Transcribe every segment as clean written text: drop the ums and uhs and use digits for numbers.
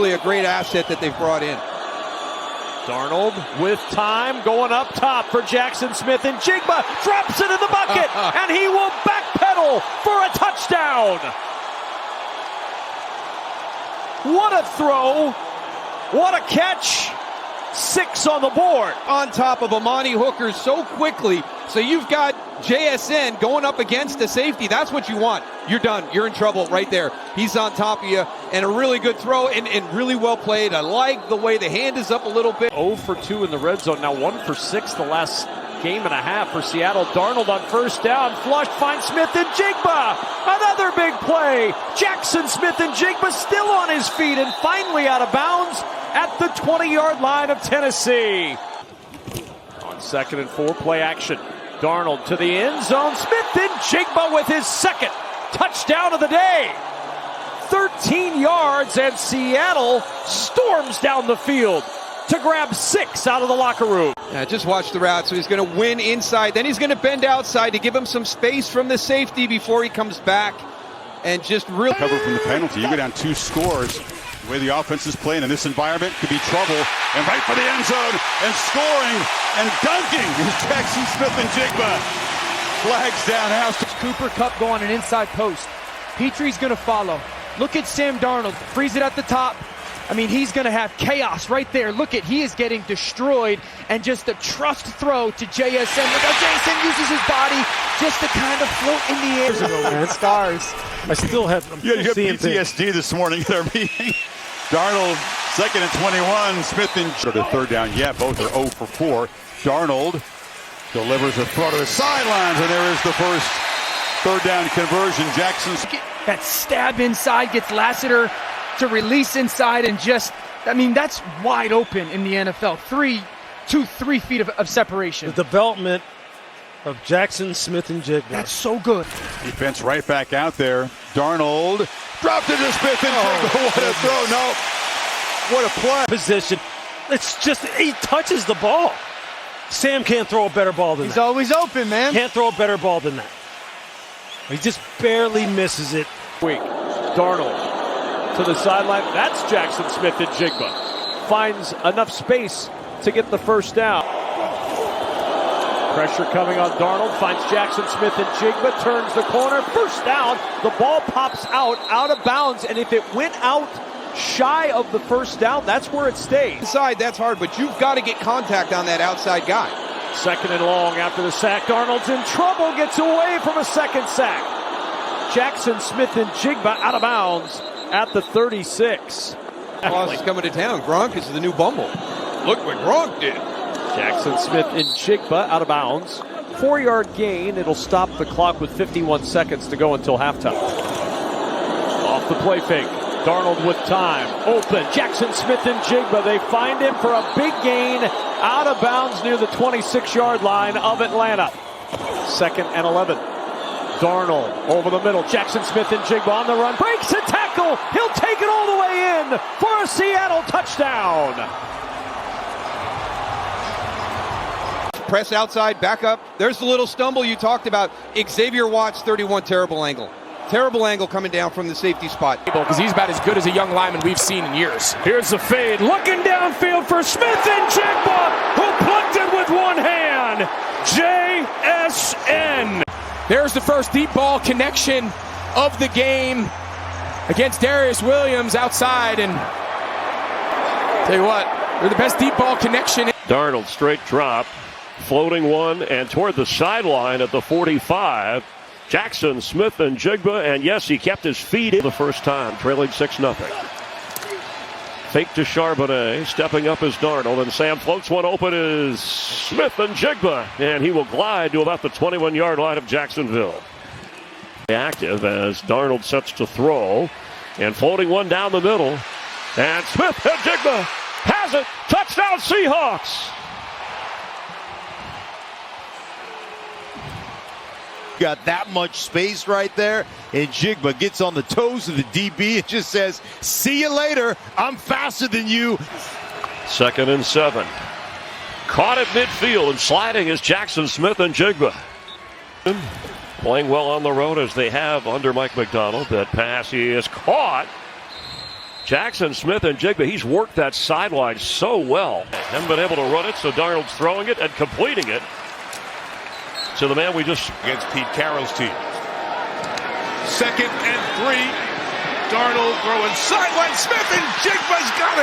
Really a great asset that they've brought in. Darnold with time, going up top for Jackson Smith-Njigba, drops it in the bucket, and he will backpedal for a touchdown. What a throw, what a catch, 6 on the board. On top of Amani Hooker so quickly, so you've got JSN going up against the safety. That's what you want. You're done. You're in trouble right there. He's on top of you, and a really good throw, and really well played. I like the way the hand is up a little bit. 0 for 2 in the red zone, now 1 for 6 the last game and a half for Seattle. Darnold on first down, flushed, finds Smith-Njigba. Another big play. Jackson Smith-Njigba still on his feet and finally out of bounds at the 20-yard line of Tennessee. On 2nd and 4, play action. Darnold to the end zone. Smith-Njigba with his second touchdown of the day. 13 yards, and Seattle storms down the field to grab 6 out of the locker room. Yeah, just watch the route. So he's going to win inside. Then he's going to bend outside to give him some space from the safety before he comes back. And just really cover from the penalty. You go down 2 scores. The way the offense is playing in this environment could be trouble. And right for the end zone and scoring and dunking is Jackson Smith-Njigba. Flags down house. Cooper Kupp going an inside post. Petrie's going to follow. Look at Sam Darnold. Freeze it at the top. I mean, he's going to have chaos right there. Look at, he is getting destroyed. And just a trust throw to JSN. Look how JSN uses his body just to kind of float in the air. Man, stars. I still have you had PTSD this morning at our meeting. Darnold, 2nd and 21. Smith-Njigba, 3rd down. Yeah, both are 0 for 4. Darnold delivers a throw to the sidelines, and there is the first 3rd down conversion. Jackson. That stab inside gets Lassiter to release inside, and just, I mean, that's wide open in the NFL. 3 feet of separation. The development of Jackson Smith-Njigba. That's so good. Defense right back out there. Darnold dropped it to Smith-Njigba. What a throw. No. What a play. Position. It's just, he touches the ball. Sam can't throw a better ball than that. He's always open, man. Can't throw a better ball than that. He just barely misses it. Darnold to the sideline. That's Jackson Smith-Njigba. Finds enough space to get the first down. Pressure coming on Darnold. Finds Jackson Smith-Njigba. Turns the corner. First down. The ball pops out of bounds. And if it went out shy of the first down, that's where it stays. Inside, that's hard, but you've got to get contact on that outside guy. 2nd and long after the sack. Darnold's in trouble. Gets away from a second sack. Jackson Smith-Njigba out of bounds at the 36. Claus is coming to town. Gronk is the new Bumble. Look what Gronk did. Jackson Smith-Njigba out of bounds. 4-yard gain. It'll stop the clock with 51 seconds to go until halftime. Off the play fake. Darnold with time. Open. Jackson Smith-Njigba. They find him for a big gain out of bounds near the 26-yard line of Atlanta. 2nd and 11. Darnold over the middle. Jackson Smith-Njigba on the run. Breaks a tackle. He'll take it all the way in for a Seattle touchdown. Press outside, back up. There's the little stumble you talked about. Xavier Watts, 31, terrible angle. Terrible angle coming down from the safety spot. Because he's about as good as a young lineman we've seen in years. Here's the fade. Looking downfield for Smith-Njigba, who plucked it with one hand. JSN. There's the first deep ball connection of the game against Darius Williams outside. And tell you what, they're the best deep ball connection. Darnold straight drop, floating one, and toward the sideline at the 45. Jackson Smith-Njigba, and yes, he kept his feet in the first time, trailing 6-0. Fake to Charbonnet, stepping up is Darnold, and Sam floats one open is Smith-Njigba, and he will glide to about the 21-yard line of Jacksonville. Active as Darnold sets to throw, and floating one down the middle, and Smith-Njigba has it, touchdown Seahawks! Got that much space right there, and Njigba gets on the toes of the DB and just says, see you later, I'm faster than you. 2nd and 7. Caught at midfield and sliding is Jackson Smith-Njigba. Playing well on the road as they have under Mike Macdonald. That pass is caught. Jackson Smith-Njigba, he's worked that sideline so well. Haven't been able to run it, so Darnold's throwing it and completing it to the man we just... Against Pete Carroll's team. 2nd and 3. Darnold throwing sideline. Smith-Njigba's got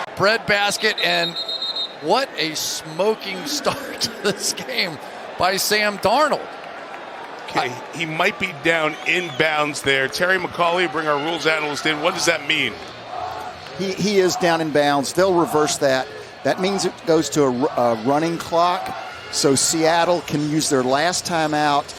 it. Breadbasket, and what a smoking start to this game by Sam Darnold. Okay, he might be down inbounds there. Terry McCauley, bring our rules analyst in. What does that mean? He is down in bounds. They'll reverse that. That means it goes to a running clock, so Seattle can use their last timeout